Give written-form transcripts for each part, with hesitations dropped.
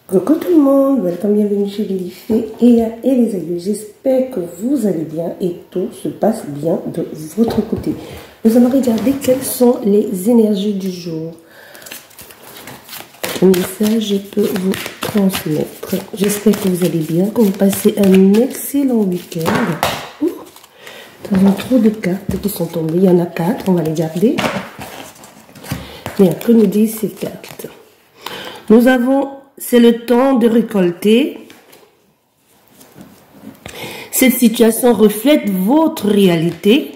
Coucou tout le monde, welcome, bienvenue chez Lilifée et les aïeux. J'espère que vous allez bien et tout se passe bien de votre côté. Nous allons regarder quelles sont les énergies du jour. Un message je peux vous transmettre. J'espère que vous allez bien, que vous passez un excellent week-end. Nous avons trop de cartes qui sont tombées. Il y en a 4, on va les garder. Bien, que nous disent ces cartes? Nous avons... C'est le temps de récolter. Cette situation reflète votre réalité.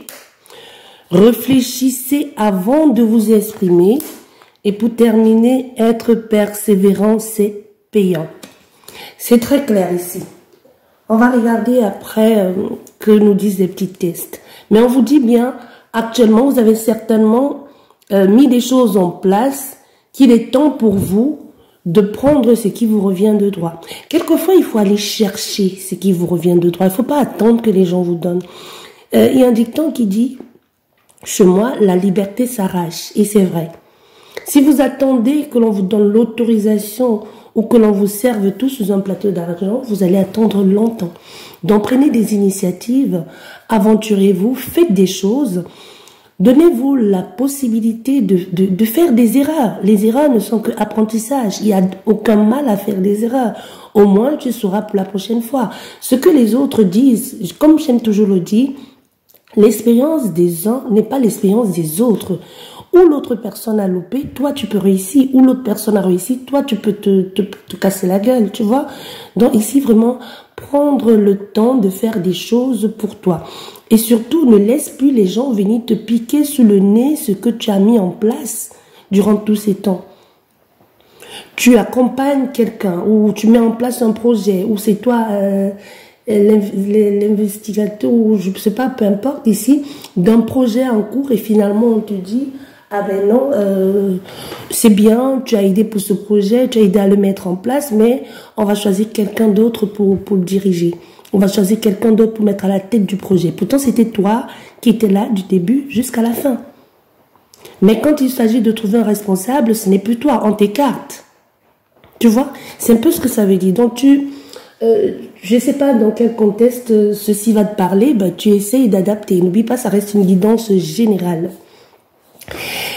Réfléchissez avant de vous exprimer. Et pour terminer, être persévérant, c'est payant. C'est très clair ici. On va regarder après que nous disent les petits tests. Mais on vous dit bien, actuellement, vous avez certainement mis des choses en place qu'il est temps pour vous de prendre ce qui vous revient de droit. Quelquefois, il faut aller chercher ce qui vous revient de droit. Il ne faut pas attendre que les gens vous donnent. Il y a un dicton qui dit, chez moi, la liberté s'arrache. Et c'est vrai. Si vous attendez que l'on vous donne l'autorisation ou que l'on vous serve tout sous un plateau d'argent, vous allez attendre longtemps. Donc, prenez des initiatives, aventurez-vous, faites des choses. Donnez-vous la possibilité de faire des erreurs. Les erreurs ne sont que apprentissage. Il n'y a aucun mal à faire des erreurs. Au moins, tu sauras pour la prochaine fois. Ce que les autres disent, comme j'aime toujours le dire, l'expérience des uns n'est pas l'expérience des autres. Ou l'autre personne a loupé, toi tu peux réussir. Ou l'autre personne a réussi, toi tu peux te casser la gueule, tu vois. Donc ici, vraiment, prendre le temps de faire des choses pour toi. Et surtout, ne laisse plus les gens venir te piquer sous le nez ce que tu as mis en place durant tous ces temps. Tu accompagnes quelqu'un ou tu mets en place un projet ou c'est toi l'investigateur ou je ne sais pas, peu importe ici, d'un projet en cours et finalement on te dit « Ah ben non, c'est bien, tu as aidé pour ce projet, tu as aidé à le mettre en place, mais on va choisir quelqu'un d'autre pour le diriger. » On va choisir quelqu'un d'autre pour mettre à la tête du projet. Pourtant, c'était toi qui étais là du début jusqu'à la fin. Mais quand il s'agit de trouver un responsable, ce n'est plus toi, on t'écarte. Tu vois? C'est un peu ce que ça veut dire. Donc, je ne sais pas dans quel contexte ceci va te parler, ben, tu essayes d'adapter. N'oublie pas, ça reste une guidance générale.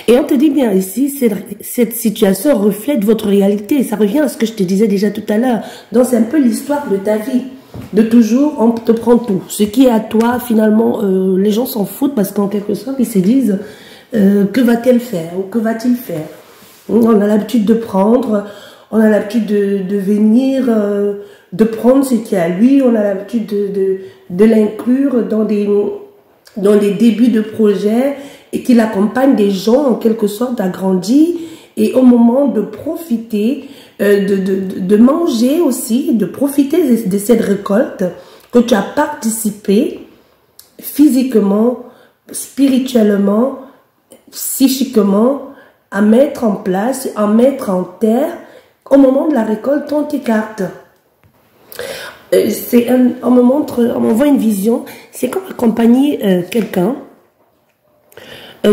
Et on te dit bien ici, cette situation reflète votre réalité. Ça revient à ce que je te disais déjà tout à l'heure. Donc, c'est un peu l'histoire de ta vie. De toujours, on te prend tout. Ce qui est à toi, finalement, les gens s'en foutent parce qu'en quelque sorte, ils se disent que va-t-elle faire ou que va-t-il faire. On a l'habitude de prendre, on a l'habitude de venir, de prendre ce qui est à lui, on a l'habitude de l'inclure dans des débuts de projet et qu'il accompagne des gens en quelque sorte à grandir et au moment de profiter, de manger aussi, de profiter de cette récolte que tu as participé physiquement, spirituellement, psychiquement, à mettre en place, à mettre en terre. Au moment de la récolte, on t'écarte. On m'envoie une vision, c'est comme accompagner quelqu'un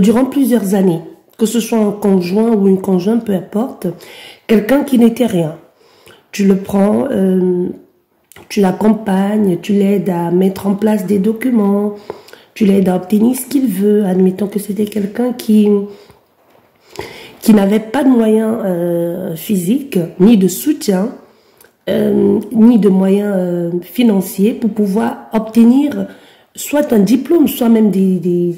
durant plusieurs années. Que ce soit un conjoint ou une conjointe, peu importe, quelqu'un qui n'était rien. Tu le prends, tu l'accompagnes, tu l'aides à mettre en place des documents, tu l'aides à obtenir ce qu'il veut. Admettons que c'était quelqu'un qui n'avait pas de moyens physiques, ni de soutien, ni de moyens financiers pour pouvoir obtenir soit un diplôme, soit même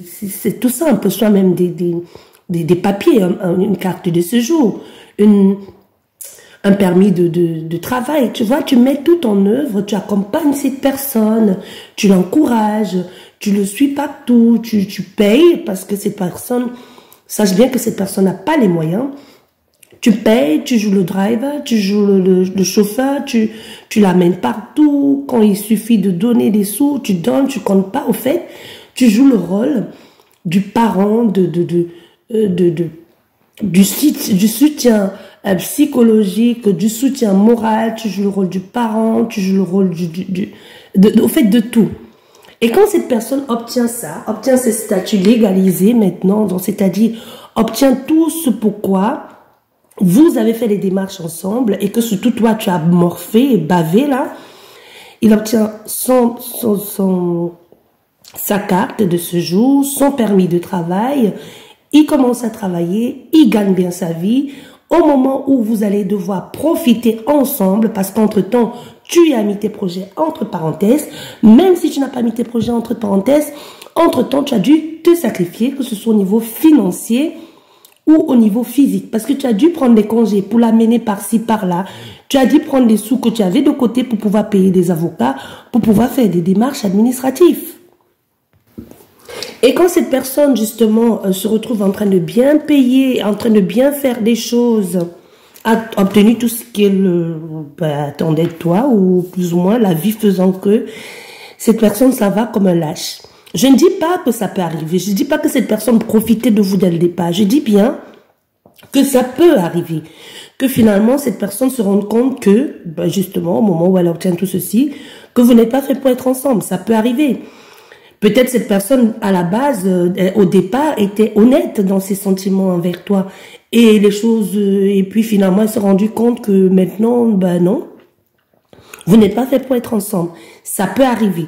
c'est tout simple, soit même des papiers, une carte de séjour, un permis de travail. Tu vois, tu mets tout en œuvre, tu accompagnes cette personne, tu l'encourages, tu le suis partout, tu payes parce que cette personne, sache bien que cette personne n'a pas les moyens. Tu payes, tu joues le driver, tu joues le chauffeur, tu l'amènes partout. Quand il suffit de donner des sous, tu donnes, tu comptes pas. Au fait, tu joues le rôle du parent, du soutien psychologique, du soutien moral, tu joues le rôle du parent, tu joues le rôle au fait de tout. Et quand cette personne obtient ça, obtient ce statut légalisé maintenant, c'est-à-dire obtient tout ce pourquoi vous avez fait les démarches ensemble et que surtout toi, tu as morphé et bavé là, il obtient sa carte de séjour, son permis de travail, il commence à travailler, il gagne bien sa vie. Au moment où vous allez devoir profiter ensemble, parce qu'entre-temps, tu as mis tes projets entre parenthèses, même si tu n'as pas mis tes projets entre parenthèses, entre-temps, tu as dû te sacrifier, que ce soit au niveau financier ou au niveau physique, parce que tu as dû prendre des congés pour l'amener par-ci, par-là. Tu as dû prendre des sous que tu avais de côté pour pouvoir payer des avocats, pour pouvoir faire des démarches administratives. Et quand cette personne, justement, se retrouve en train de bien payer, en train de bien faire des choses, a obtenu tout ce qu'elle attendait de toi, ou plus ou moins la vie faisant que cette personne, ça va comme un lâche. Je ne dis pas que ça peut arriver. Je ne dis pas que cette personne profitait de vous dès le départ. Je dis bien que ça peut arriver. Que finalement, cette personne se rende compte que, justement, au moment où elle obtient tout ceci, que vous n'êtes pas fait pour être ensemble. Ça peut arriver. Peut-être cette personne, à la base, au départ, était honnête dans ses sentiments envers toi. Et les choses, et puis finalement, elle s'est rendue compte que maintenant, non. Vous n'êtes pas fait pour être ensemble. Ça peut arriver.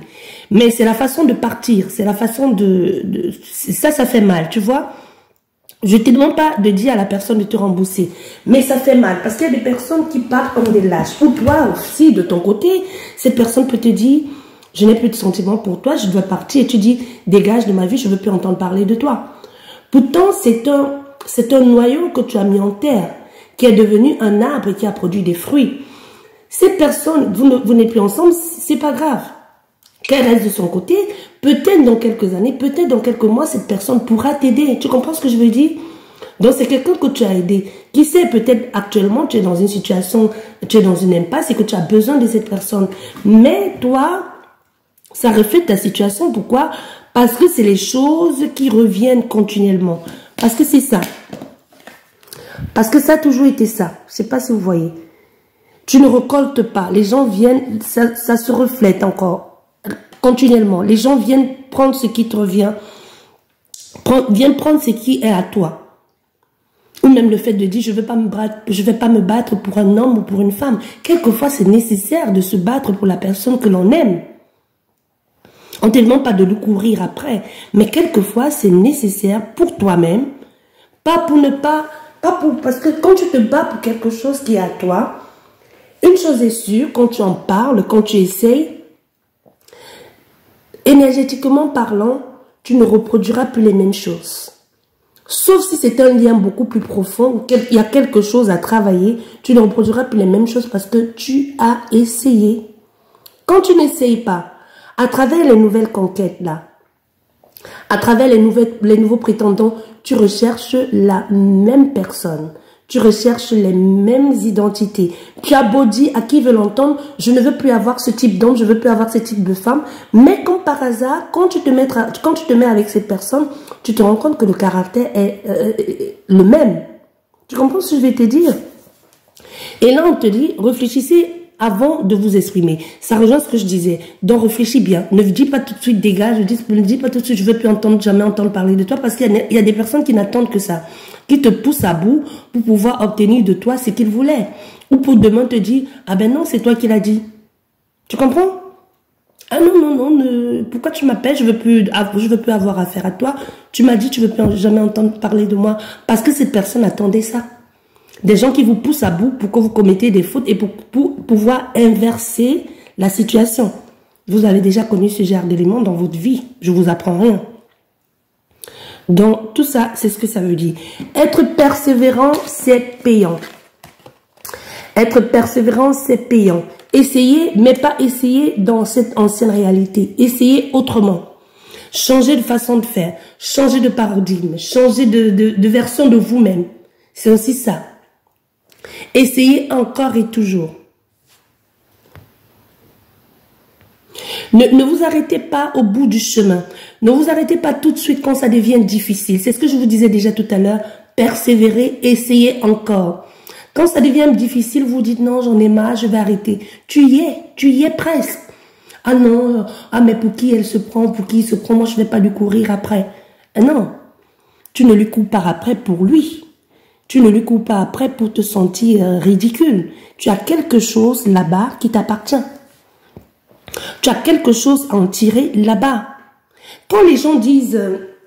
Mais c'est la façon de partir. C'est la façon ça fait mal, tu vois. Je ne te demande pas de dire à la personne de te rembourser. Mais ça fait mal. Parce qu'il y a des personnes qui partent comme des lâches. Ou toi aussi, de ton côté, cette personne peut te dire... Je n'ai plus de sentiments pour toi, je dois partir. Et tu dis, dégage de ma vie, je ne veux plus entendre parler de toi. Pourtant, c'est un noyau que tu as mis en terre, qui est devenu un arbre et qui a produit des fruits. Cette personne, vous n'êtes plus ensemble, c'est pas grave. Qu'elle reste de son côté, peut-être dans quelques années, peut-être dans quelques mois, cette personne pourra t'aider. Tu comprends ce que je veux dire? Donc, c'est quelqu'un que tu as aidé. Qui sait, peut-être actuellement, tu es dans une situation, tu es dans une impasse et que tu as besoin de cette personne. Mais toi... ça reflète ta situation. Pourquoi? Parce que c'est les choses qui reviennent continuellement. Parce que c'est ça. Parce que ça a toujours été ça. Je ne sais pas si vous voyez. Tu ne récoltes pas. Les gens viennent, ça se reflète encore continuellement. Les gens viennent prendre ce qui te revient. Viennent prendre ce qui est à toi. Ou même le fait de dire, je ne vais pas me battre pour un homme ou pour une femme. Quelquefois, c'est nécessaire de se battre pour la personne que l'on aime. On ne te demande pas de le courir après, mais quelquefois, c'est nécessaire pour toi-même, parce que quand tu te bats pour quelque chose qui est à toi, une chose est sûre, quand tu en parles, quand tu essayes, énergétiquement parlant, tu ne reproduiras plus les mêmes choses. Sauf si c'est un lien beaucoup plus profond, il y a quelque chose à travailler, tu ne reproduiras plus les mêmes choses parce que tu as essayé. Quand tu n'essayes pas, à travers les nouvelles conquêtes là, à travers les nouveaux prétendants, tu recherches la même personne. Tu recherches les mêmes identités. Tu as beau dire à qui veut l'entendre, je ne veux plus avoir ce type d'homme, je ne veux plus avoir ce type de femme. Mais comme par hasard, quand tu te mets avec cette personne, tu te rends compte que le caractère est le même. Tu comprends ce que je vais te dire? Et là, on te dit, réfléchissez avant de vous exprimer. Ça rejoint ce que je disais. Donc, réfléchis bien. Ne dis pas tout de suite dégage. Ne dis pas tout de suite je veux plus jamais entendre parler de toi parce qu'il y a des personnes qui n'attendent que ça. Qui te poussent à bout pour pouvoir obtenir de toi ce qu'ils voulaient. Ou pour demain te dire, ah ben non, c'est toi qui l'as dit. Tu comprends? Ah non, pourquoi tu m'appelles? Je veux plus avoir affaire à toi. Tu m'as dit, tu veux plus jamais entendre parler de moi. Parce que cette personne attendait ça. Des gens qui vous poussent à bout pour que vous commettez des fautes et pour pouvoir inverser la situation. Vous avez déjà connu ce genre d'éléments dans votre vie. Je vous apprends rien. Donc, tout ça, c'est ce que ça veut dire. Être persévérant, c'est payant. Être persévérant, c'est payant. Essayez, mais pas essayer dans cette ancienne réalité. Essayez autrement. Changer de façon de faire. Changer de paradigme. Changer de version de vous-même. C'est aussi ça. Essayez encore et toujours. Ne vous arrêtez pas au bout du chemin. Ne vous arrêtez pas tout de suite quand ça devient difficile. C'est ce que je vous disais déjà tout à l'heure. Persévérez, essayez encore. Quand ça devient difficile, vous dites non, j'en ai marre, je vais arrêter. Tu y es presque. Ah non, mais pour qui elle se prend, pour qui il se prend, moi je ne vais pas lui courir après. Ah non, tu ne lui cours pas après pour lui. tu ne lui cours pas après pour te sentir ridicule. Tu as quelque chose là-bas qui t'appartient. Tu as quelque chose à en tirer là-bas. Quand les gens disent,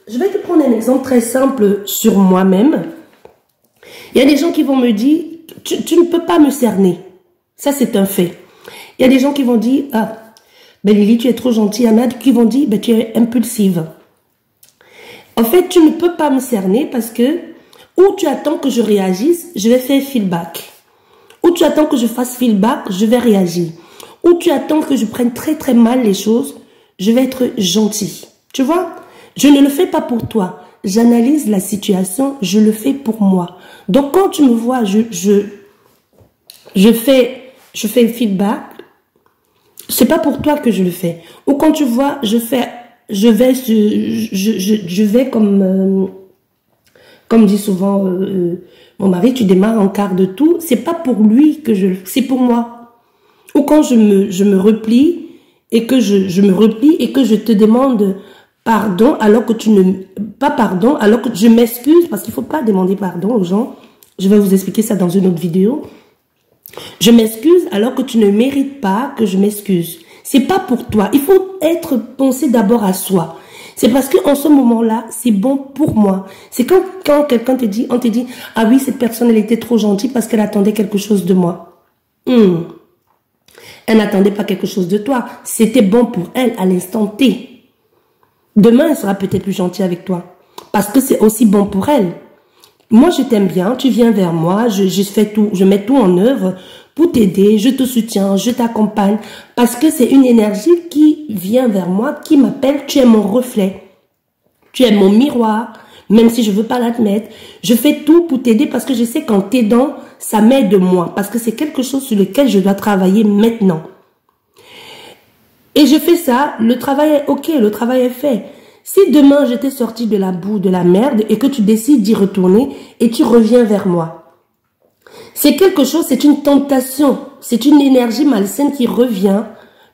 je vais te prendre un exemple très simple sur moi-même. Il y a des gens qui vont me dire, tu ne peux pas me cerner. Ça, c'est un fait. Il y a des gens qui vont dire, ah, ben Lily, tu es trop gentille. Il y en a qui vont dire, ben tu es impulsive. En fait, tu ne peux pas me cerner parce que, ou tu attends que je réagisse, je vais faire feedback. Ou tu attends que je fasse feedback, je vais réagir. Ou tu attends que je prenne très très mal les choses, je vais être gentil. Tu vois? Je ne le fais pas pour toi. J'analyse la situation, je le fais pour moi. Donc quand tu me vois, je fais le feedback, c'est pas pour toi que je le fais. Ou quand tu vois, je vais comme dit souvent mon mari, tu démarres en quart de tout. C'est pas pour lui que c'est pour moi. Ou quand je me replie et que je me replie et que je te demande pardon alors que tu ne pas pardon alors que je m'excuse parce qu'il faut pas demander pardon aux gens. Je vais vous expliquer ça dans une autre vidéo. Je m'excuse alors que tu ne mérites pas que je m'excuse. C'est pas pour toi. Il faut penser d'abord à soi. C'est parce que en ce moment-là, c'est bon pour moi. C'est quand quelqu'un te dit, on te dit, ah oui, cette personne, elle était trop gentille parce qu'elle attendait quelque chose de moi. Elle n'attendait pas quelque chose de toi. C'était bon pour elle à l'instant T. Demain, elle sera peut-être plus gentille avec toi. Parce que c'est aussi bon pour elle. Moi, je t'aime bien, tu viens vers moi, je fais tout, je mets tout en œuvre pour t'aider, je te soutiens, je t'accompagne. Parce que c'est une énergie qui vient vers moi, qui m'appelle, tu es mon reflet. Tu es mon miroir, même si je veux pas l'admettre. Je fais tout pour t'aider parce que je sais qu'en t'aidant, ça m'aide moi. Parce que c'est quelque chose sur lequel je dois travailler maintenant. Et je fais ça, le travail est ok, le travail est fait. Si demain j'étais sorti de la boue, de la merde, et que tu décides d'y retourner, et tu reviens vers moi, c'est quelque chose, c'est une tentation, c'est une énergie malsaine qui revient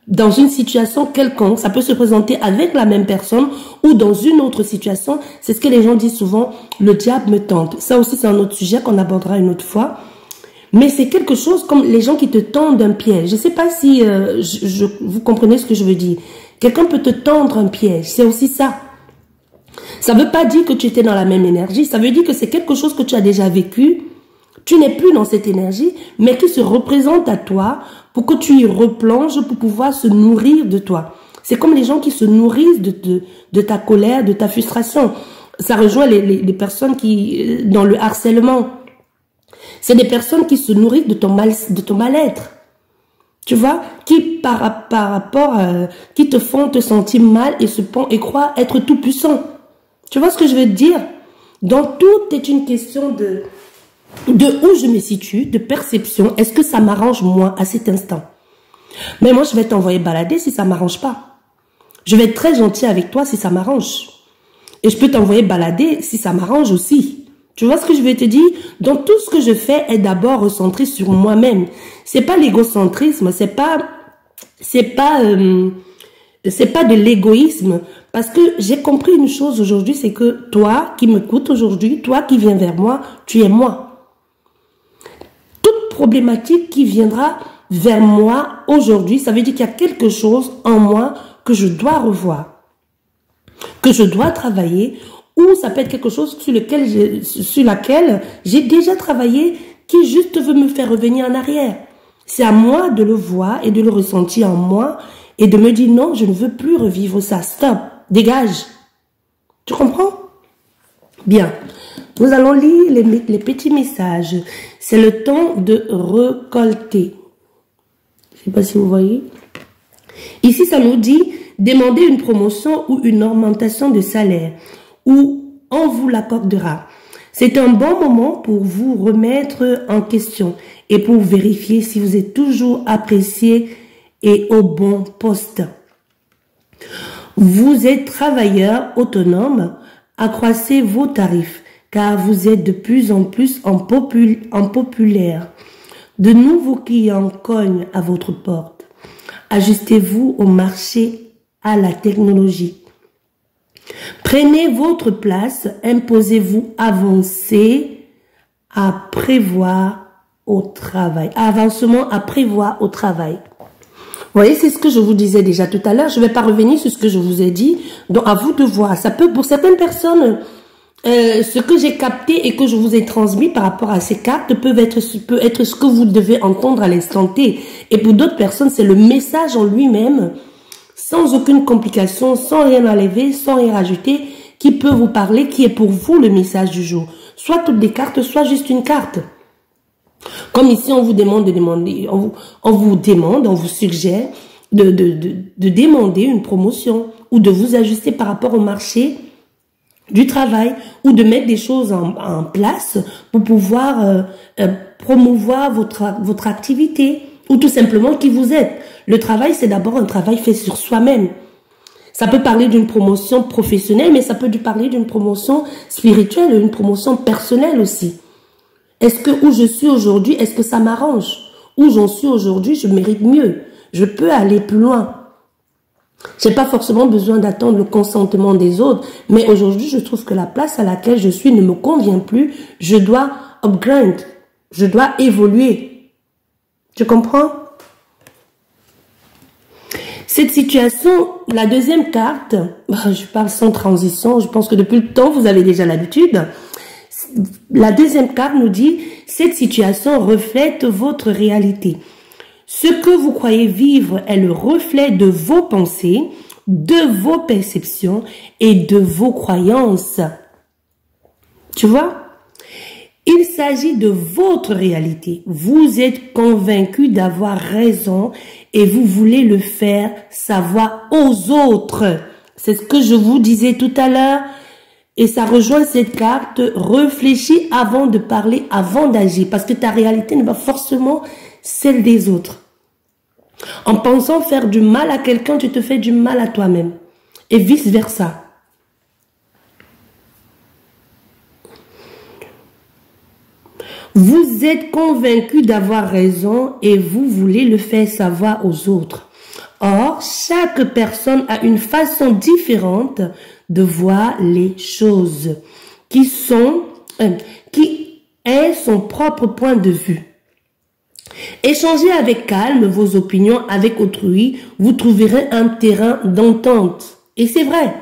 dans une situation quelconque. Ça peut se présenter avec la même personne ou dans une autre situation. C'est ce que les gens disent souvent, le diable me tente. Ça aussi, c'est un autre sujet qu'on abordera une autre fois. Mais c'est quelque chose comme les gens qui te tendent un piège. Je ne sais pas si vous comprenez ce que je veux dire. Quelqu'un peut te tendre un piège. C'est aussi ça. Ça ne veut pas dire que tu étais dans la même énergie. Ça veut dire que c'est quelque chose que tu as déjà vécu. Tu n'es plus dans cette énergie, mais qui se représente à toi pour que tu y replonges pour pouvoir se nourrir de toi. C'est comme les gens qui se nourrissent de ta colère, de ta frustration. Ça rejoint les personnes qui, dans le harcèlement. C'est des personnes qui se nourrissent de ton mal-être. Tu vois, qui par rapport qui te font te sentir mal et croient être tout puissant. Tu vois ce que je veux te dire? Donc tout est une question de où je me situe, de perception. Est-ce que ça m'arrange moi à cet instant? Mais moi je vais t'envoyer balader si ça m'arrange pas. Je vais être très gentil avec toi si ça m'arrange. Et je peux t'envoyer balader si ça m'arrange aussi. Tu vois ce que je vais te dire? Donc tout ce que je fais est d'abord recentré sur moi-même. C'est pas l'égocentrisme, c'est pas de l'égoïsme. Parce que j'ai compris une chose aujourd'hui, c'est que toi qui m'écoutes aujourd'hui, toi qui viens vers moi, tu es moi. Toute problématique qui viendra vers moi aujourd'hui, ça veut dire qu'il y a quelque chose en moi que je dois revoir, que je dois travailler, ou ça peut être quelque chose sur laquelle j'ai déjà travaillé, qui juste veut me faire revenir en arrière. C'est à moi de le voir et de le ressentir en moi et de me dire non, je ne veux plus revivre ça. Stop, dégage. Tu comprends? Bien. Nous allons lire les petits messages. C'est le temps de récolter. Je ne sais pas si vous voyez. Ici, ça nous dit demander une promotion ou une augmentation de salaire, ou on vous l'accordera. C'est un bon moment pour vous remettre en question et pour vérifier si vous êtes toujours apprécié et au bon poste. Vous êtes travailleur autonome, accroissez vos tarifs car vous êtes de plus en plus en populaire. De nouveaux clients cognent à votre porte. Ajustez-vous au marché, à la technologie. Prenez votre place, imposez-vous, avancez à prévoir au travail. Avancement à prévoir au travail. Vous voyez, c'est ce que je vous disais déjà tout à l'heure. Je ne vais pas revenir sur ce que je vous ai dit. Donc, à vous de voir. Ça peut, pour certaines personnes, ce que j'ai capté et que je vous ai transmis par rapport à ces cartes peut être ce que vous devez entendre à l'instant T. Et pour d'autres personnes, c'est le message en lui-même, sans aucune complication, sans rien enlever, sans rien rajouter, qui peut vous parler, qui est pour vous le message du jour. Soit toutes les cartes, soit juste une carte. Comme ici, on vous demande de demander, on vous suggère de demander une promotion ou de vous ajuster par rapport au marché du travail ou de mettre des choses en place pour pouvoir promouvoir votre activité ou tout simplement qui vous êtes. Le travail, c'est d'abord un travail fait sur soi-même. Ça peut parler d'une promotion professionnelle, mais ça peut parler d'une promotion spirituelle, une promotion personnelle aussi. Est-ce que où je suis aujourd'hui, est-ce que ça m'arrange? Où j'en suis aujourd'hui, je mérite mieux. Je peux aller plus loin. J'ai pas forcément besoin d'attendre le consentement des autres, mais aujourd'hui, je trouve que la place à laquelle je suis ne me convient plus. Je dois upgrade. Je dois évoluer. Tu comprends? Cette situation, la deuxième carte, je parle sans transition, je pense que depuis le temps, vous avez déjà l'habitude. La deuxième carte nous dit, cette situation reflète votre réalité. Ce que vous croyez vivre est le reflet de vos pensées, de vos perceptions et de vos croyances. Tu vois? Il s'agit de votre réalité. Vous êtes convaincu d'avoir raison et vous voulez le faire savoir aux autres. C'est ce que je vous disais tout à l'heure. Et ça rejoint cette carte, réfléchis avant de parler, avant d'agir. Parce que ta réalité n'est pas forcément celle des autres. En pensant faire du mal à quelqu'un, tu te fais du mal à toi-même. Et vice versa. Vous êtes convaincu d'avoir raison et vous voulez le faire savoir aux autres. Or, chaque personne a une façon différente de voir les choses, qui est son propre point de vue. Échangez avec calme vos opinions avec autrui, vous trouverez un terrain d'entente. Et c'est vrai.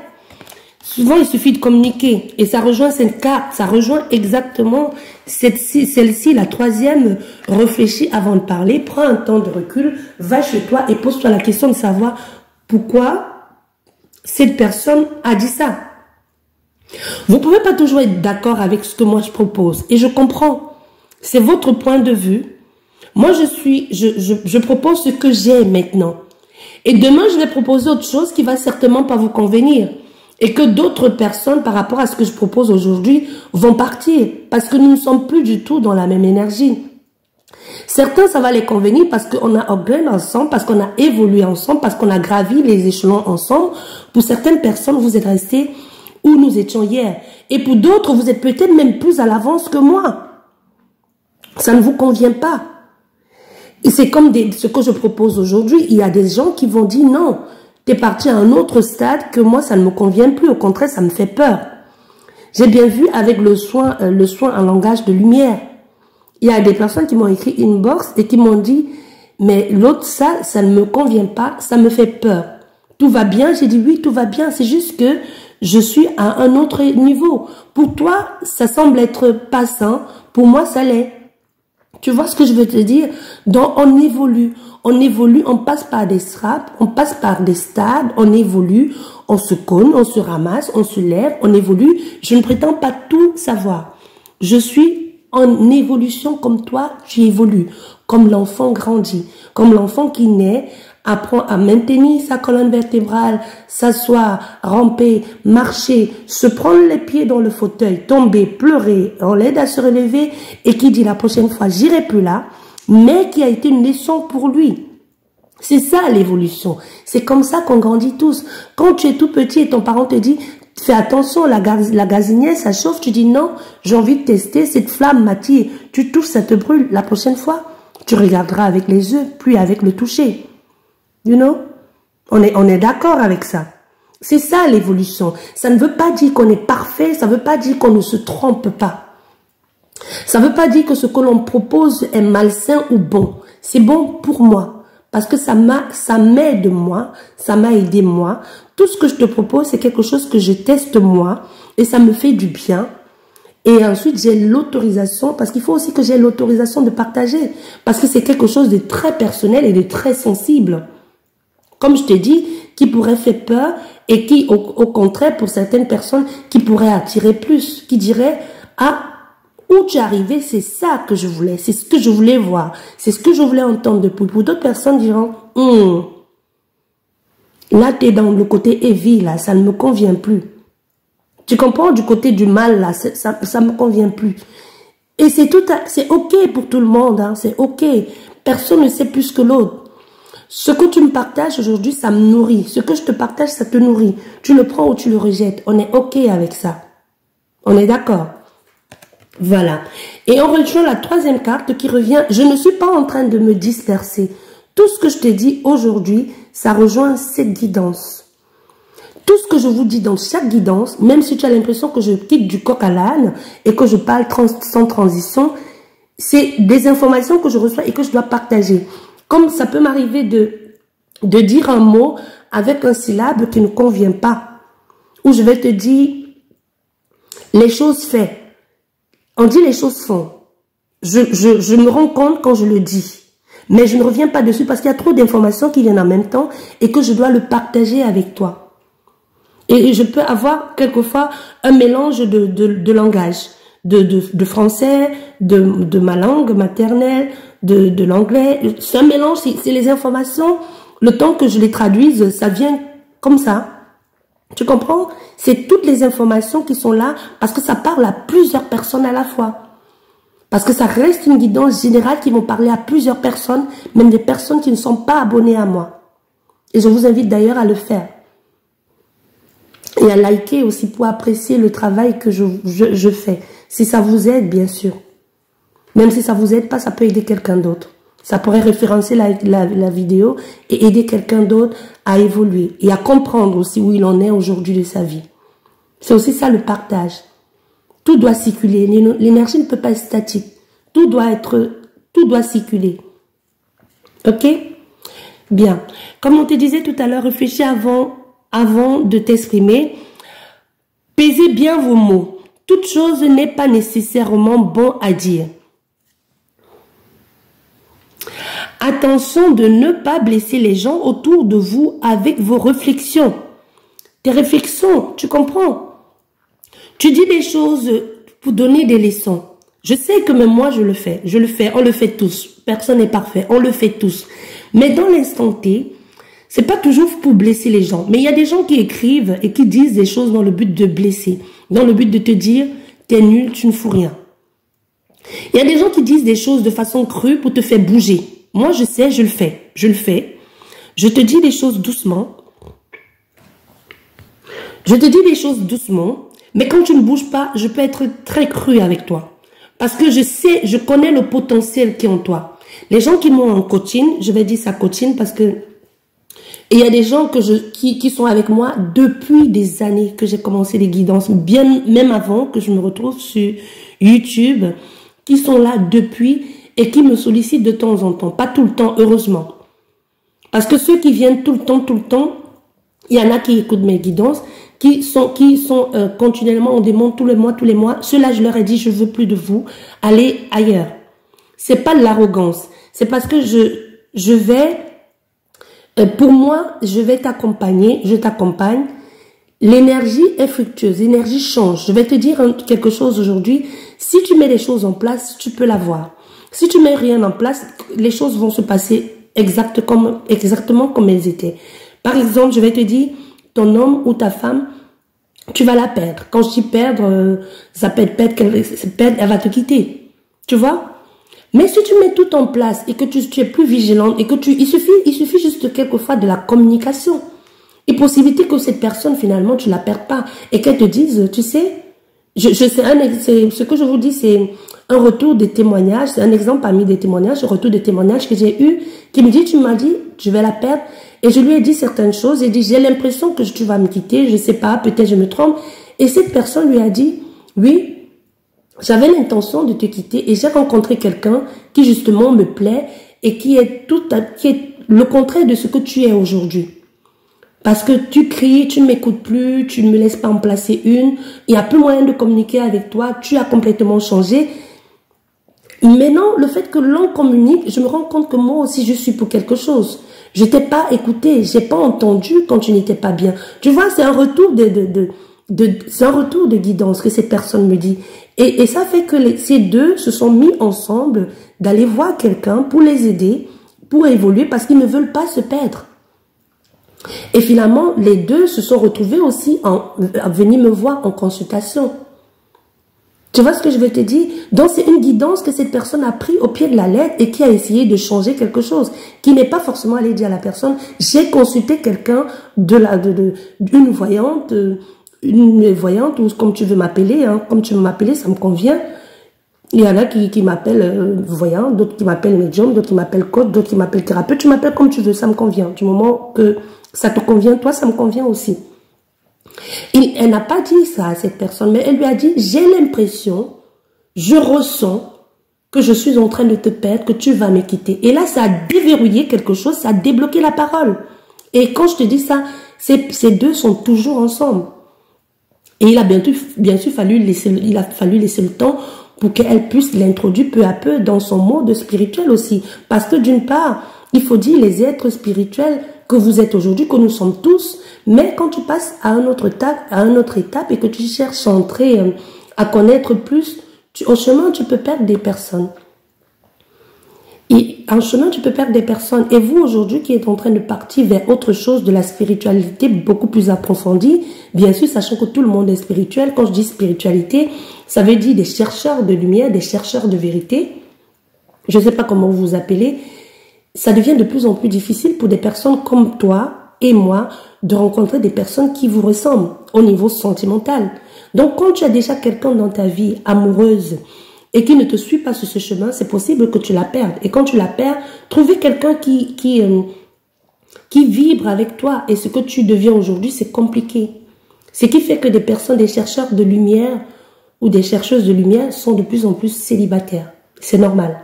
Souvent, il suffit de communiquer. Et ça rejoint cette carte, ça rejoint exactement celle-ci, la troisième. Réfléchis avant de parler, prends un temps de recul, va chez toi et pose-toi la question de savoir pourquoi cette personne a dit ça. Vous ne pouvez pas toujours être d'accord avec ce que moi je propose. Et je comprends. C'est votre point de vue. Moi, je propose ce que j'ai maintenant. Et demain, je vais proposer autre chose qui va certainement pas vous convenir. Et que d'autres personnes, par rapport à ce que je propose aujourd'hui, vont partir. Parce que nous ne sommes plus du tout dans la même énergie. Certains, ça va les convenir parce qu'on a upgrade ensemble, parce qu'on a évolué ensemble, parce qu'on a gravi les échelons ensemble. Pour certaines personnes, vous êtes restés où nous étions hier. Et pour d'autres, vous êtes peut-être même plus à l'avance que moi. Ça ne vous convient pas. Et c'est comme ce que je propose aujourd'hui. Il y a des gens qui vont dire non. T'es parti à un autre stade que moi, ça ne me convient plus. Au contraire, ça me fait peur. J'ai bien vu avec le soin en langage de lumière. Il y a des personnes qui m'ont écrit inbox et qui m'ont dit, mais l'autre, ça ne me convient pas, ça me fait peur. Tout va bien? J'ai dit oui, tout va bien. C'est juste que je suis à un autre niveau. Pour toi, ça semble être passant. Pour moi, ça l'est. Tu vois ce que je veux te dire? Donc, on évolue, on passe par des straps, on passe par des stades, on évolue, on se cogne, on se ramasse, on se lève, on évolue. Je ne prétends pas tout savoir. Je suis en évolution comme toi, tu évolues. Comme l'enfant grandit, comme l'enfant qui naît, apprend à maintenir sa colonne vertébrale, s'asseoir, ramper, marcher, se prendre les pieds dans le fauteuil, tomber, pleurer, on l'aide à se relever et qui dit la prochaine fois, j'irai plus là, mais qui a été une leçon pour lui. C'est ça l'évolution. C'est comme ça qu'on grandit tous. Quand tu es tout petit et ton parent te dit, fais attention, la gazinière, ça chauffe, tu dis non, j'ai envie de tester, cette flamme m'attire, tu touches, ça te brûle. La prochaine fois, tu regarderas avec les yeux, puis avec le toucher. You know? On est d'accord avec ça. C'est ça l'évolution. Ça ne veut pas dire qu'on est parfait, ça ne veut pas dire qu'on ne se trompe pas. Ça ne veut pas dire que ce que l'on propose est malsain ou bon. C'est bon pour moi. Parce que ça m'aide moi, ça m'a aidé moi. Tout ce que je te propose, c'est quelque chose que je teste moi et ça me fait du bien. Et ensuite, j'ai l'autorisation, parce qu'il faut aussi que j'ai l'autorisation de partager. Parce que c'est quelque chose de très personnel et de très sensible. Comme je t'ai dit, qui pourrait faire peur et qui, au contraire, pour certaines personnes, qui pourrait attirer plus. Qui dirait, ah, où tu es arrivé, c'est ça que je voulais, c'est ce que je voulais voir, c'est ce que je voulais entendre depuis. Pour d'autres personnes diront, là tu es dans le côté heavy, là, ça ne me convient plus. Tu comprends, du côté du mal, là, ça me convient plus. Et c'est ok pour tout le monde, hein, c'est ok. Personne ne sait plus que l'autre. Ce que tu me partages aujourd'hui, ça me nourrit. Ce que je te partage, ça te nourrit. Tu le prends ou tu le rejettes. On est ok avec ça. On est d'accord? Voilà. Et on rejoint la troisième carte qui revient. Je ne suis pas en train de me disperser. Tout ce que je t'ai dit aujourd'hui, ça rejoint cette guidance. Tout ce que je vous dis dans chaque guidance, même si tu as l'impression que je quitte du coq à l'âne et que je parle sans transition, c'est des informations que je reçois et que je dois partager. Comme ça peut m'arriver de dire un mot avec un syllabe qui ne convient pas. Ou je vais te dire les choses faites. On dit les choses font. Je me rends compte quand je le dis. Mais je ne reviens pas dessus parce qu'il y a trop d'informations qui viennent en même temps et que je dois le partager avec toi. Et je peux avoir quelquefois un mélange de langage. De français, de ma langue maternelle, de l'anglais. C'est un mélange, c'est les informations. Le temps que je les traduise, ça vient comme ça. Tu comprends? C'est toutes les informations qui sont là parce que ça parle à plusieurs personnes à la fois. Parce que ça reste une guidance générale qui vont parler à plusieurs personnes, même des personnes qui ne sont pas abonnées à moi. Et je vous invite d'ailleurs à le faire. Et à liker aussi pour apprécier le travail que je fais. Si ça vous aide, bien sûr. Même si ça vous aide pas, ça peut aider quelqu'un d'autre. Ça pourrait référencer la vidéo et aider quelqu'un d'autre à évoluer et à comprendre aussi où il en est aujourd'hui de sa vie. C'est aussi ça le partage. Tout doit circuler. L'énergie ne peut pas être statique. Tout doit circuler. Ok? Bien. Comme on te disait tout à l'heure, réfléchis avant de t'exprimer. Pesez bien vos mots. Toute chose n'est pas nécessairement bon à dire. Attention de ne pas blesser les gens autour de vous avec vos réflexions. Tes réflexions, tu comprends? Tu dis des choses pour donner des leçons. Je sais que même moi je le fais, on le fait tous. Personne n'est parfait, on le fait tous. Mais dans l'instant T, c'est pas toujours pour blesser les gens. Mais il y a des gens qui écrivent et qui disent des choses dans le but de blesser. Dans le but de te dire, t'es nul, tu ne fous rien. Il y a des gens qui disent des choses de façon crue pour te faire bouger. Moi, je sais, je le fais. Je te dis des choses doucement. Mais quand tu ne bouges pas, je peux être très cru avec toi. Parce que je connais le potentiel qui est en toi. Les gens qui m'ont en coaching, je vais dire ça coaching parce que et il y a des gens qui sont avec moi depuis des années que j'ai commencé les guidances, bien même avant que je me retrouve sur YouTube, qui sont là depuis et qui me sollicitent de temps en temps. Pas tout le temps, heureusement. Parce que ceux qui viennent tout le temps, il y en a qui écoutent mes guidances, qui sont continuellement, on demande tous les mois. Ceux-là, je leur ai dit, je veux plus de vous, allez ailleurs. C'est pas de l'arrogance. C'est parce que je vais, pour moi, je vais t'accompagner, je t'accompagne. L'énergie est fructueuse, l'énergie change. Je vais te dire quelque chose aujourd'hui. Si tu mets les choses en place, tu peux l'avoir. Si tu mets rien en place, les choses vont se passer exactement comme elles étaient. Par exemple, je vais te dire, ton homme ou ta femme, tu vas la perdre. Quand je dis perdre, ça peut être perdre, elle va te quitter. Tu vois? Mais si tu mets tout en place et que tu es plus vigilante et que il suffit juste quelquefois de la communication. Et possibilité que cette personne, finalement, tu la perds pas. Et qu'elle te dise, tu sais, ce que je vous dis, c'est un retour de témoignage. C'est un exemple parmi des témoignages, un retour de témoignage que j'ai eu, qui me dit, tu m'as dit, je vais la perdre. Et je lui ai dit certaines choses. J'ai dit, j'ai l'impression que tu vas me quitter. Je sais pas, peut-être je me trompe. Et cette personne lui a dit, oui, J'avais l'intention de te quitter et j'ai rencontré quelqu'un qui justement me plaît et qui est le contraire de ce que tu es aujourd'hui. Parce que tu cries, tu ne m'écoutes plus, tu ne me laisses pas en placer une, il n'y a plus moyen de communiquer avec toi, tu as complètement changé. Maintenant, le fait que l'on communique, je me rends compte que moi aussi je suis pour quelque chose. Je t'ai pas écouté, j'ai pas entendu quand tu n'étais pas bien. Tu vois, c'est un retour c'est un retour de guidance que cette personne me dit. Et ça fait que ces deux se sont mis ensemble d'aller voir quelqu'un pour les aider, pour évoluer, parce qu'ils ne veulent pas se perdre. Et finalement, les deux se sont retrouvés aussi à venir me voir en consultation. Tu vois ce que je veux te dire? Donc, c'est une guidance que cette personne a pris au pied de la lettre et qui a essayé de changer quelque chose, qui n'est pas forcément allé dire à la personne, j'ai consulté quelqu'un une voyante, ou comme tu veux m'appeler, hein, comme tu veux m'appeler, ça me convient. Il y en a qui m'appellent voyant, d'autres qui m'appellent médium, d'autres qui m'appellent coach, d'autres qui m'appellent thérapeute. Tu m'appelles comme tu veux, ça me convient. Du moment que ça te convient, toi, ça me convient aussi. Elle n'a pas dit ça à cette personne, mais elle lui a dit, j'ai l'impression, je ressens que je suis en train de te perdre, que tu vas me quitter. Et là, ça a déverrouillé quelque chose, ça a débloqué la parole. Et quand je te dis ça, ces deux sont toujours ensemble. Et il a bien sûr fallu laisser le temps pour qu'elle puisse l'introduire peu à peu dans son monde spirituel aussi. Parce que d'une part, il faut dire les êtres spirituels que vous êtes aujourd'hui, que nous sommes tous, mais quand tu passes à une autre étape et que tu cherches à entrer, à connaître plus, au chemin, tu peux perdre des personnes. Et en chemin, tu peux perdre des personnes. Et vous, aujourd'hui, qui êtes en train de partir vers autre chose, de la spiritualité beaucoup plus approfondie, bien sûr, sachant que tout le monde est spirituel. Quand je dis spiritualité, ça veut dire des chercheurs de lumière, des chercheurs de vérité. Je ne sais pas comment vous vous appelez. Ça devient de plus en plus difficile pour des personnes comme toi et moi de rencontrer des personnes qui vous ressemblent au niveau sentimental. Donc, quand tu as déjà quelqu'un dans ta vie amoureuse et qui ne te suit pas sur ce chemin, c'est possible que tu la perdes. Et quand tu la perds, trouver quelqu'un qui vibre avec toi et ce que tu deviens aujourd'hui, c'est compliqué. Ce qui fait que des personnes, des chercheurs de lumière ou des chercheuses de lumière sont de plus en plus célibataires. C'est normal.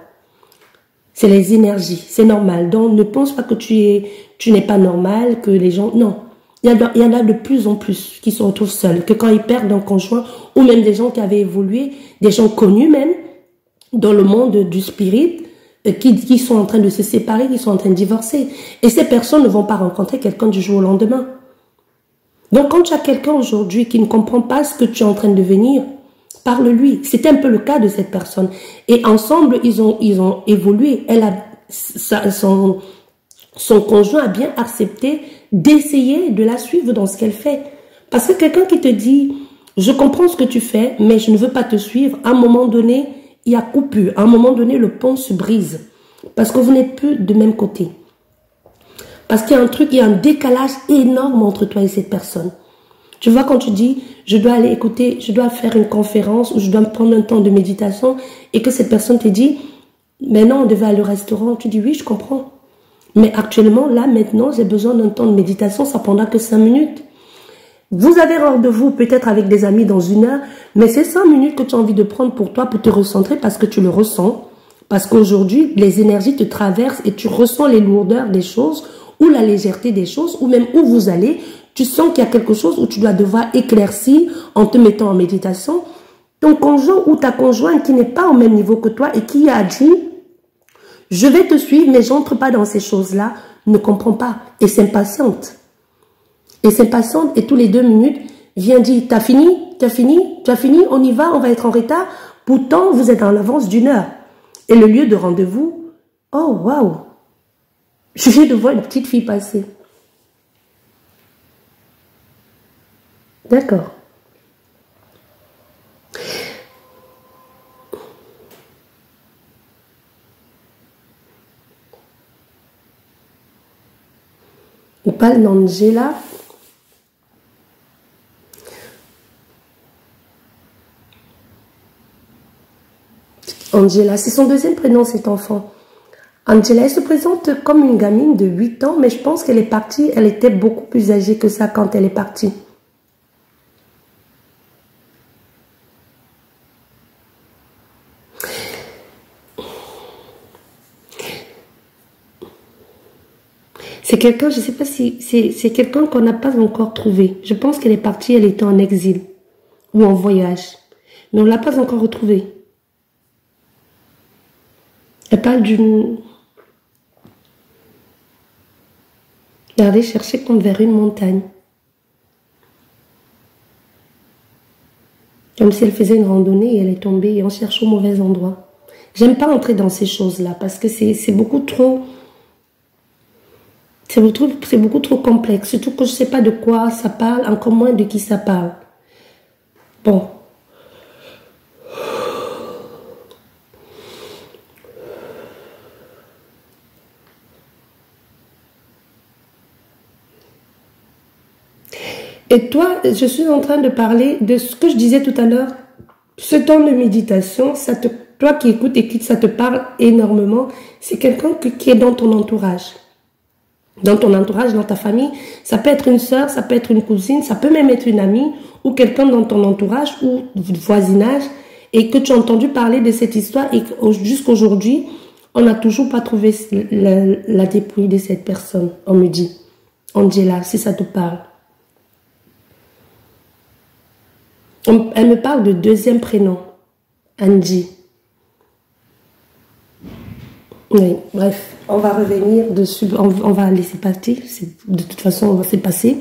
C'est les énergies, c'est normal. Donc, ne pense pas que tu n'es pas normal, que les gens... Non, il y en a de plus en plus qui se retrouvent seuls, que quand ils perdent un conjoint, ou même des gens qui avaient évolué, des gens connus même, dans le monde du spirit, qui sont en train de se séparer, qui sont en train de divorcer. Et ces personnes ne vont pas rencontrer quelqu'un du jour au lendemain. Donc, quand tu as quelqu'un aujourd'hui qui ne comprend pas ce que tu es en train de devenir, parle-lui. C'était un peu le cas de cette personne. Et ensemble, ils ont évolué. Son conjoint a bien accepté d'essayer de la suivre dans ce qu'elle fait. Parce que quelqu'un qui te dit, je comprends ce que tu fais, mais je ne veux pas te suivre, à un moment donné, il y a coupure. À un moment donné, le pont se brise. Parce que vous n'êtes plus de même côté. Parce qu'il y a il y a un décalage énorme entre toi et cette personne. Tu vois, quand tu dis, je dois aller écouter, je dois faire une conférence ou je dois me prendre un temps de méditation et que cette personne te dit, mais non, on devait aller au restaurant. Tu dis, oui, je comprends. Mais actuellement, là, maintenant, j'ai besoin d'un temps de méditation, ça prendra que 5 minutes. Vous avez rendez-vous peut-être avec des amis dans 1 heure, mais c'est 5 minutes que tu as envie de prendre pour toi, pour te recentrer parce que tu le ressens. Parce qu'aujourd'hui, les énergies te traversent et tu ressens les lourdeurs des choses ou la légèreté des choses ou même où vous allez. Tu sens qu'il y a quelque chose où tu dois devoir éclaircir en te mettant en méditation. Ton conjoint ou ta conjointe qui n'est pas au même niveau que toi et qui a dit « Je vais te suivre, mais j'entre pas dans ces choses-là », ne comprend pas et s'impatiente. Et s'impatiente et tous les 2 minutes vient dire « T'as fini? T'as fini? T'as fini? On y va? On va être en retard ?» Pourtant, vous êtes en avance d'1 heure. Et le lieu de rendez-vous, oh waouh! Je viens de voir une petite fille passer. D'accord. On parle d'Angela. Angela, c'est son 2e prénom, cet enfant. Angela, elle se présente comme une gamine de 8 ans, mais je pense qu'elle est partie, elle était beaucoup plus âgée que ça quand elle est partie. C'est quelqu'un, je ne sais pas si c'est quelqu'un qu'on n'a pas encore trouvé. Je pense qu'elle est partie, elle était en exil ou en voyage. Mais on ne l'a pas encore retrouvée. Elle parle d'une... Regardez, chercher comme vers une montagne. Comme si elle faisait une randonnée et elle est tombée et on cherche au mauvais endroit. J'aime pas entrer dans ces choses-là parce que c'est beaucoup trop... C'est beaucoup trop complexe. Surtout que je ne sais pas de quoi ça parle, encore moins de qui ça parle. Bon. Et toi, je suis en train de parler de ce que je disais tout à l'heure. Ce temps de méditation, toi qui écoutes et qui ça te parle énormément, c'est quelqu'un qui est dans ton entourage. Dans ton entourage, dans ta famille, ça peut être une sœur, ça peut être une cousine, ça peut même être une amie ou quelqu'un dans ton entourage ou voisinage et que tu as entendu parler de cette histoire et jusqu'aujourd'hui, on n'a toujours pas trouvé la dépouille de cette personne. On me dit, Angela, si ça te parle. Elle me parle de deuxième prénom, Angie. Oui, bref, on va revenir dessus, on va laisser passer, de toute façon, on va se passer.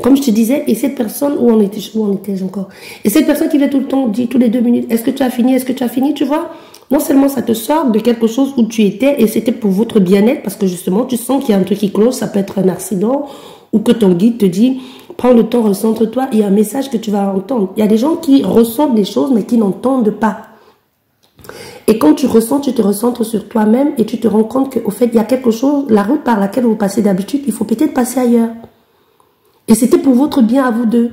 Comme je te disais, et cette personne, où en étais-je encore? Et cette personne qui vient tout le temps, dit tous les 2 minutes, est-ce que tu as fini, est-ce que tu as fini, tu vois? Non seulement ça te sort de quelque chose où tu étais, et c'était pour votre bien-être, parce que justement, tu sens qu'il y a un truc qui cloche, ça peut être un accident, ou que ton guide te dit, prends le temps, recentre-toi, il y a un message que tu vas entendre. Il y a des gens qui ressentent des choses, mais qui n'entendent pas. Et quand tu ressens, tu te recentres sur toi-même et tu te rends compte qu'au fait, il y a quelque chose, la route par laquelle vous passez d'habitude, il faut peut-être passer ailleurs. Et c'était pour votre bien à vous deux.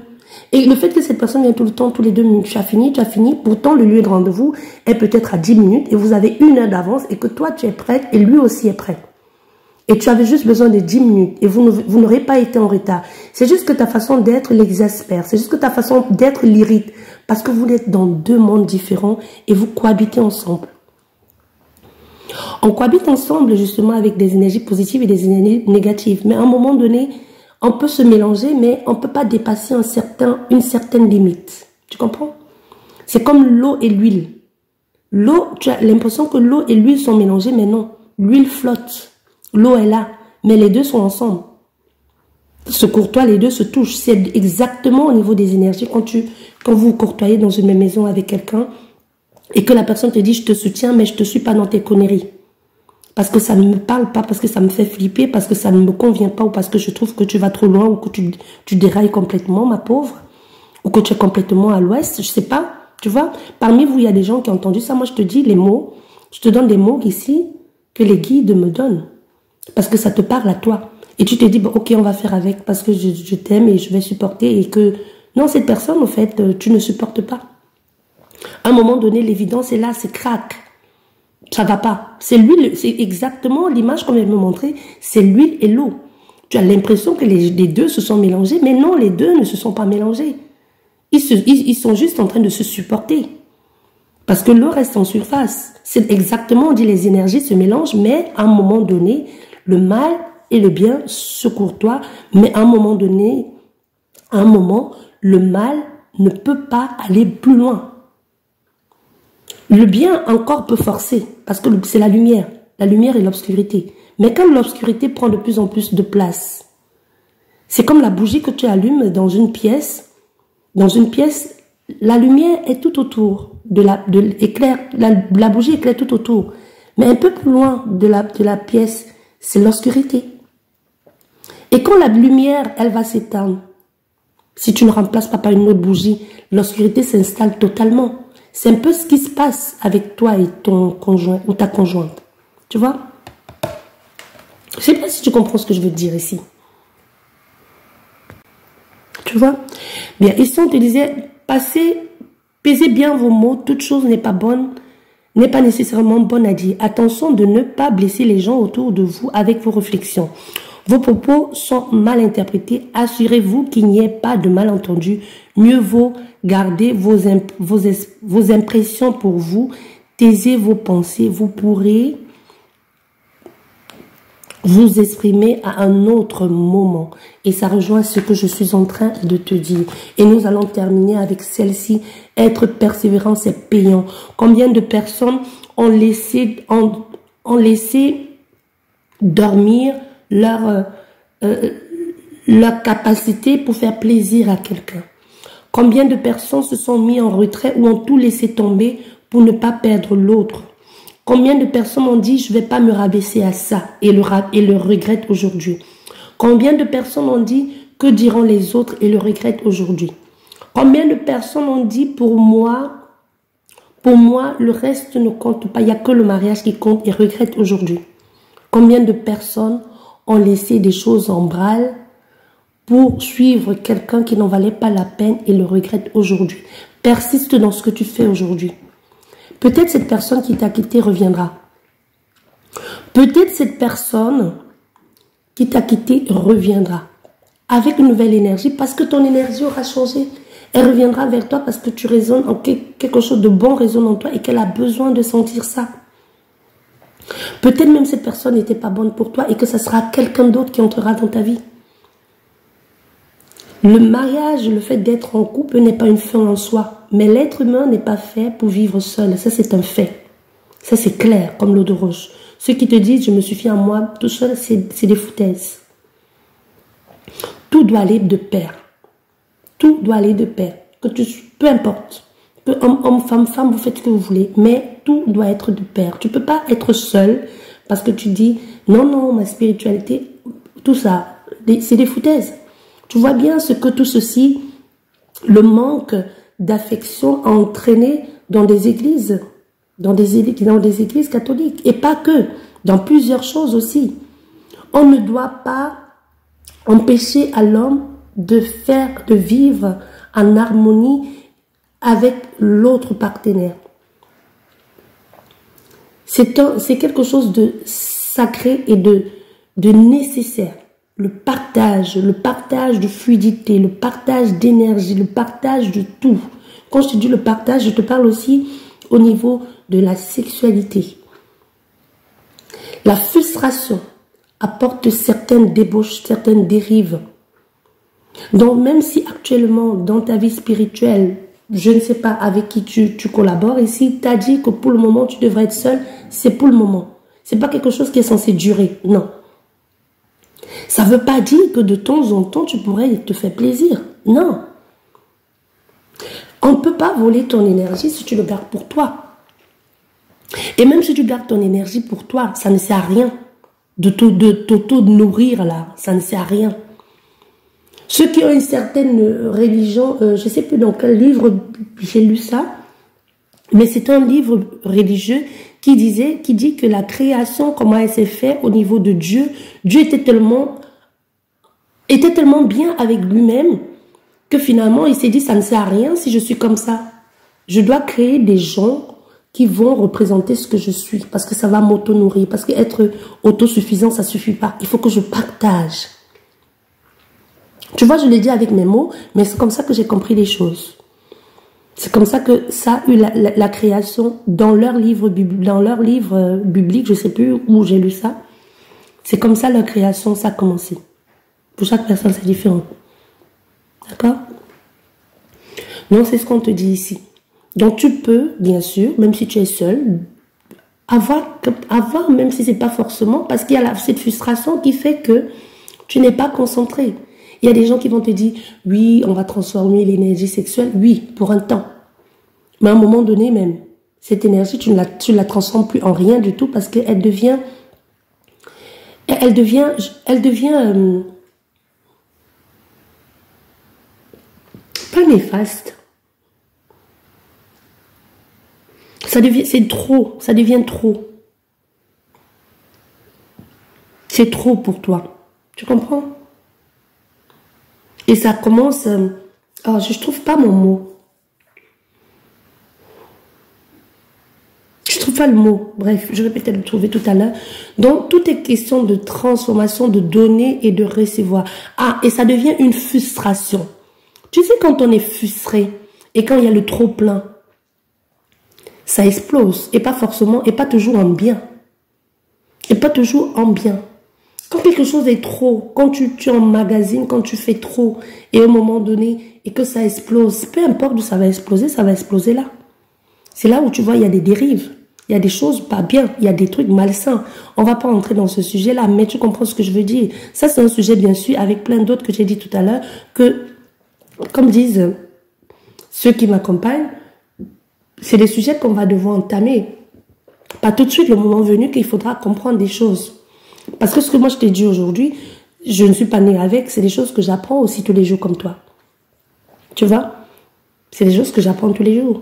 Et le fait que cette personne vient tout le temps, tous les 2 minutes, tu as fini, pourtant le lieu de rendez-vous est peut-être à 10 minutes et vous avez 1 heure d'avance et que toi tu es prête et lui aussi est prêt. Et tu avais juste besoin de 10 minutes et vous n'aurez pas été en retard. C'est juste que ta façon d'être l'exaspère, c'est juste que ta façon d'être l'irrite. Parce que vous êtes dans 2 mondes différents et vous cohabitez ensemble. On cohabite ensemble justement avec des énergies positives et des énergies négatives. Mais à un moment donné, on peut se mélanger, mais on ne peut pas dépasser une certaine limite. Tu comprends? C'est comme l'eau et l'huile. L'eau, tu as l'impression que l'eau et l'huile sont mélangées, mais non. L'huile flotte. L'eau est là, mais les deux sont ensemble. Se courtoient, les deux se touchent. C'est exactement au niveau des énergies. Quand vous courtoyez dans une même maison avec quelqu'un et que la personne te dit « je te soutiens, mais je ne te suis pas dans tes conneries ». Parce que ça ne me parle pas, parce que ça me fait flipper, parce que ça ne me convient pas ou parce que je trouve que tu vas trop loin ou que tu dérailles complètement, ma pauvre. Ou que tu es complètement à l'ouest, je ne sais pas. Tu vois, parmi vous, il y a des gens qui ont entendu ça. Moi, je te dis les mots. Je te donne des mots ici que les guides me donnent. Parce que ça te parle à toi. Et tu te dis, bon, ok, on va faire avec parce que je t'aime et je vais supporter et que... Non, cette personne, en fait, tu ne supportes pas. À un moment donné, l'évidence est là, c'est crack. Ça va pas. C'est l'huile, c'est exactement l'image qu'on vient de me montrer. C'est l'huile et l'eau. Tu as l'impression que les deux se sont mélangés, mais non, les deux ne se sont pas mélangés. Ils sont juste en train de se supporter. Parce que l'eau reste en surface. C'est exactement, on dit les énergies se mélangent, mais à un moment donné, le mal et le bien se courtoient, mais à un moment donné, le mal ne peut pas aller plus loin. Le bien encore peut forcer, parce que c'est la lumière et l'obscurité. Mais quand l'obscurité prend de plus en plus de place, c'est comme la bougie que tu allumes dans une pièce. Dans une pièce, la lumière est tout autour la bougie éclaire tout autour. Mais un peu plus loin de la pièce, c'est l'obscurité. Et quand la lumière, elle va s'éteindre, si tu ne remplaces pas par une autre bougie, l'obscurité s'installe totalement. C'est un peu ce qui se passe avec toi et ton conjoint ou ta conjointe. Tu vois? Je ne sais pas si tu comprends ce que je veux dire ici. Tu vois? Bien, ici on te disait, pesez bien vos mots, toute chose n'est pas bonne, n'est pas nécessairement bonne à dire. Attention de ne pas blesser les gens autour de vous avec vos réflexions. Vos propos sont mal interprétés. Assurez-vous qu'il n'y ait pas de malentendu. Mieux vaut garder vos impressions pour vous. Taisez vos pensées. Vous pourrez vous exprimer à un autre moment. Et ça rejoint ce que je suis en train de te dire. Et nous allons terminer avec celle-ci. Être persévérant, c'est payant. Combien de personnes ont laissé dormir leur capacité pour faire plaisir à quelqu'un? Combien de personnes se sont mis en retrait ou ont tout laissé tomber pour ne pas perdre l'autre? Combien de personnes ont dit, je ne vais pas me rabaisser à ça et le regrettent aujourd'hui? Combien de personnes ont dit, que diront les autres et le regrettent aujourd'hui? Combien de personnes ont dit, pour moi, le reste ne compte pas, il n'y a que le mariage qui compte et regrettent aujourd'hui? Combien de personnes ont laissé des choses en branle pour suivre quelqu'un qui n'en valait pas la peine et le regrettent aujourd'hui? Persiste dans ce que tu fais aujourd'hui. Peut-être cette personne qui t'a quitté reviendra. Peut-être cette personne qui t'a quitté reviendra avec une nouvelle énergie parce que ton énergie aura changé. Elle reviendra vers toi parce que tu résonnes en quelque chose de bon résonne en toi et qu'elle a besoin de sentir ça. Peut-être même cette personne n'était pas bonne pour toi et que ce sera quelqu'un d'autre qui entrera dans ta vie. Le mariage, le fait d'être en couple n'est pas une fin en soi. Mais l'être humain n'est pas fait pour vivre seul. Ça, c'est un fait. Ça, c'est clair, comme l'eau de roche. Ceux qui te disent, je me suffis à moi, tout seul, c'est des foutaises. Tout doit aller de pair. Tout doit aller de pair. Peu importe. Homme, femme, vous faites ce que vous voulez. Mais tout doit être de pair. Tu ne peux pas être seul parce que tu dis, non, ma spiritualité, tout ça, c'est des foutaises. Tu vois bien ce que tout ceci, le manque d'affection a entraîné dans des églises, dans des églises catholiques. Et pas que, dans plusieurs choses aussi. On ne doit pas empêcher à l'homme de vivre en harmonie avec l'autre partenaire. C'est quelque chose de sacré et de nécessaire. Le partage de fluidité, le partage d'énergie, le partage de tout. Quand je te dis le partage, je te parle aussi au niveau de la sexualité. La frustration apporte certaines débauches, certaines dérives. Donc même si actuellement dans ta vie spirituelle, je ne sais pas avec qui tu collabores, et si tu as dit que pour le moment tu devrais être seul, c'est pour le moment. C'est pas quelque chose qui est censé durer, non. Ça ne veut pas dire que de temps en temps, tu pourrais te faire plaisir. Non. On ne peut pas voler ton énergie si tu le gardes pour toi. Et même si tu gardes ton énergie pour toi, ça ne sert à rien. De t'auto-nourrir là, ça ne sert à rien. Ceux qui ont une certaine religion, je ne sais plus dans quel livre j'ai lu ça, mais c'est un livre religieux qui dit que la création, comment elle s'est faite au niveau de Dieu, Dieu était tellement bien avec lui-même que finalement il s'est dit ça ne sert à rien si je suis comme ça. Je dois créer des gens qui vont représenter ce que je suis parce que ça va m'auto-nourrir, parce qu'être autosuffisant ça suffit pas. Il faut que je partage. Tu vois, je l'ai dit avec mes mots, mais c'est comme ça que j'ai compris les choses. C'est comme ça que ça a eu la création dans leur livre biblique, je ne sais plus où j'ai lu ça. C'est comme ça leur création, ça a commencé. Pour chaque personne, c'est différent. D'accord? Donc, c'est ce qu'on te dit ici. Donc, tu peux, bien sûr, même si tu es seul, avoir même si ce n'est pas forcément, parce qu'il y a cette frustration qui fait que tu n'es pas concentré. Il y a des gens qui vont te dire, oui, on va transformer l'énergie sexuelle, oui, pour un temps. Mais à un moment donné même, cette énergie, tu ne la transformes plus en rien du tout parce qu'elle devient pas néfaste. C'est trop, ça devient trop. C'est trop pour toi. Tu comprends? Et ça commence... je ne trouve pas mon mot. Je ne trouve pas le mot. Bref, je vais peut-être le trouver tout à l'heure. Donc, tout est question de transformation, de donner et de recevoir. Ah, et ça devient une frustration. Tu sais, quand on est frustré et quand il y a le trop plein, ça explose. Et pas forcément, et pas toujours en bien. Et pas toujours en bien. Quand quelque chose est trop, quand tu emmagasines, quand tu fais trop, et à un moment donné, et que ça explose, peu importe où ça va exploser là. C'est là où tu vois, il y a des dérives. Il y a des choses pas bien, il y a des trucs malsains. On va pas entrer dans ce sujet-là, mais tu comprends ce que je veux dire. Ça, c'est un sujet, bien sûr, avec plein d'autres que j'ai dit tout à l'heure, que, comme disent ceux qui m'accompagnent, c'est des sujets qu'on va devoir entamer. Pas tout de suite, le moment venu, qu'il faudra comprendre des choses. Parce que ce que moi je t'ai dit aujourd'hui, je ne suis pas née avec, c'est des choses que j'apprends aussi tous les jours comme toi. Tu vois? C'est des choses que j'apprends tous les jours.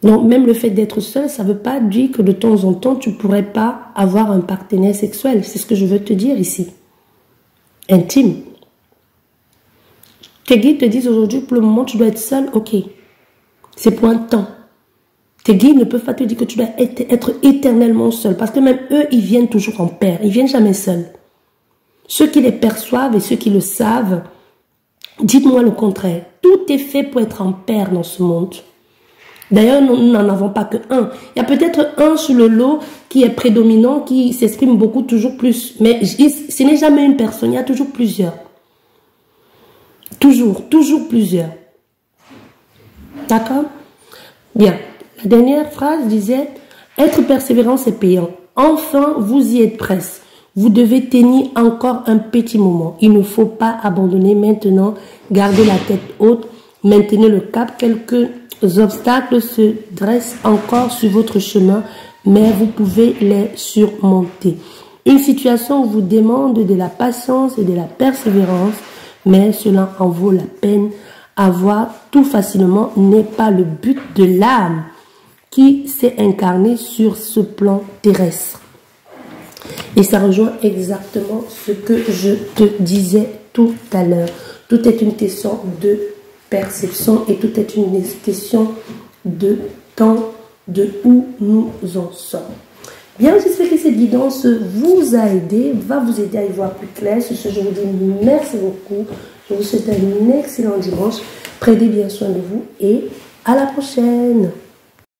Donc, même le fait d'être seul, ça ne veut pas dire que de temps en temps, tu ne pourrais pas avoir un partenaire sexuel. C'est ce que je veux te dire ici. Intime. Tes guides te disent aujourd'hui, pour le moment, tu dois être seul. Ok. C'est pour un temps. Tes guides ne peuvent pas te dire que tu dois être éternellement seul. Parce que même eux, ils viennent toujours en paire. Ils ne viennent jamais seuls. Ceux qui les perçoivent et ceux qui le savent, dites-moi le contraire. Tout est fait pour être en paire dans ce monde. D'ailleurs, nous n'en avons pas que un. Il y a peut-être un sur le lot qui est prédominant, qui s'exprime beaucoup, toujours plus. Mais ce n'est jamais une personne, il y a toujours plusieurs. Toujours plusieurs. D'accord? Bien. La dernière phrase disait, être persévérant, c'est payant. Enfin, vous y êtes presque. Vous devez tenir encore un petit moment. Il ne faut pas abandonner maintenant. Gardez la tête haute. Maintenez le cap. Quelques obstacles se dressent encore sur votre chemin, mais vous pouvez les surmonter. Une situation vous demande de la patience et de la persévérance, mais cela en vaut la peine. Avoir tout facilement n'est pas le but de l'âme qui s'est incarnée sur ce plan terrestre. Et ça rejoint exactement ce que je te disais tout à l'heure. Tout est une question de perception et tout est une question de temps, de où nous en sommes. Bien, j'espère que cette guidance vous a aidé, va vous aider à y voir plus clair. Sur ce, je vous dis merci beaucoup. Je vous souhaite un excellent dimanche. Prenez bien soin de vous et à la prochaine.